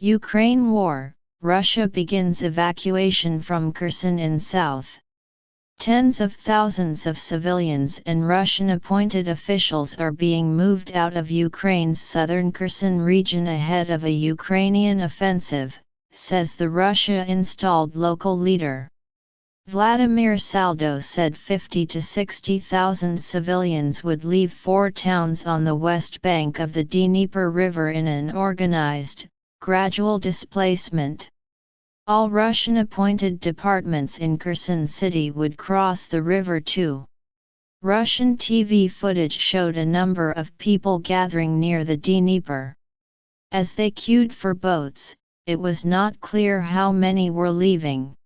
Ukraine war, Russia begins evacuation from Kherson in south. Tens of thousands of civilians and Russian-appointed officials are being moved out of Ukraine's southern Kherson region ahead of a Ukrainian offensive, says the Russia-installed local leader. Vladimir Saldo said 50 to 60,000 civilians would leave 4 towns on the west bank of the Dnieper River in an organized, gradual displacement. All Russian-appointed departments in Kherson city would cross the river too. Russian TV footage showed a number of people gathering near the Dnieper. As they queued for boats, it was not clear how many were leaving.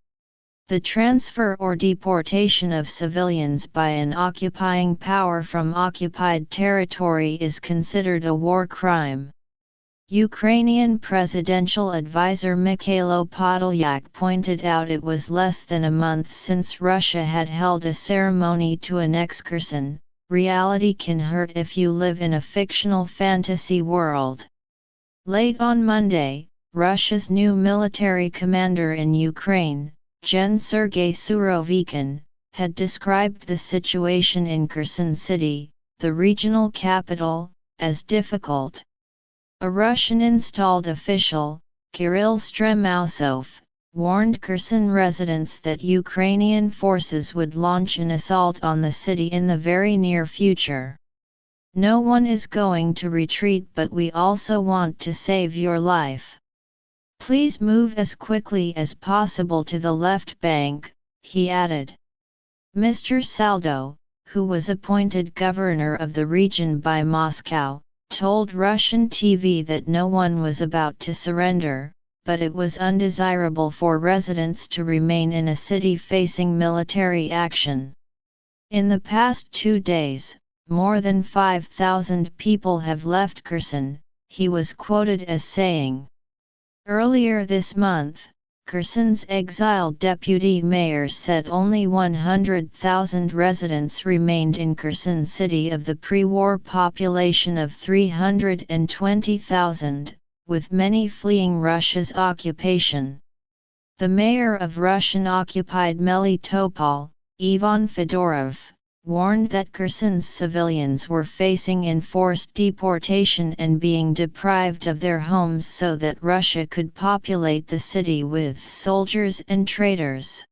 The transfer or deportation of civilians by an occupying power from occupied territory is considered a war crime. Ukrainian presidential advisor Mykhailo Podolyak pointed out it was less than a month since Russia had held a ceremony to annex Kherson. Reality can hurt if you live in a fictional fantasy world. Late on Monday, Russia's new military commander in Ukraine, Gen. Sergei Surovikin, had described the situation in Kherson city, the regional capital, as difficult. A Russian-installed official, Kirill Stremousov, warned Kherson residents that Ukrainian forces would launch an assault on the city in the very near future. No one is going to retreat, but we also want to save your life. Please move as quickly as possible to the left bank, he added. Mr. Saldo, who was appointed governor of the region by Moscow, told Russian TV that no one was about to surrender, but it was undesirable for residents to remain in a city facing military action. In the past 2 days, more than 5,000 people have left Kherson, he was quoted as saying. Earlier this month, Kherson's exiled deputy mayor said only 100,000 residents remained in Kherson city of the pre-war population of 320,000, with many fleeing Russia's occupation. The mayor of Russian-occupied Melitopol, Ivan Fedorov, warned that Kherson's civilians were facing enforced deportation and being deprived of their homes so that Russia could populate the city with soldiers and traitors.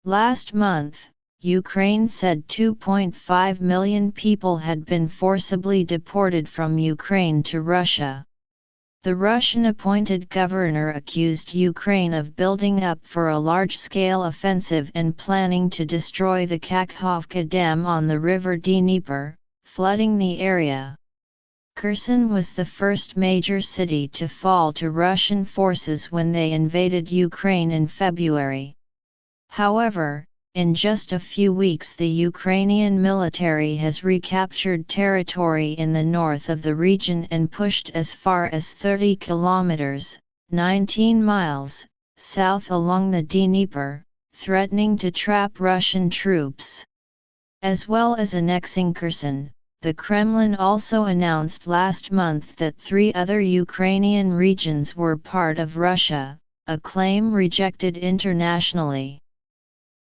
Last month, Ukraine said 2.5 million people had been forcibly deported from Ukraine to Russia. The Russian-appointed governor accused Ukraine of building up for a large-scale offensive and planning to destroy the Kakhovka Dam on the river Dnieper, flooding the area. Kherson was the first major city to fall to Russian forces when they invaded Ukraine in February. However, in just a few weeks the Ukrainian military has recaptured territory in the north of the region and pushed as far as 30 kilometers, 19 miles, south along the Dnieper, threatening to trap Russian troops. As well as annexing Kherson, the Kremlin also announced last month that 3 other Ukrainian regions were part of Russia, a claim rejected internationally.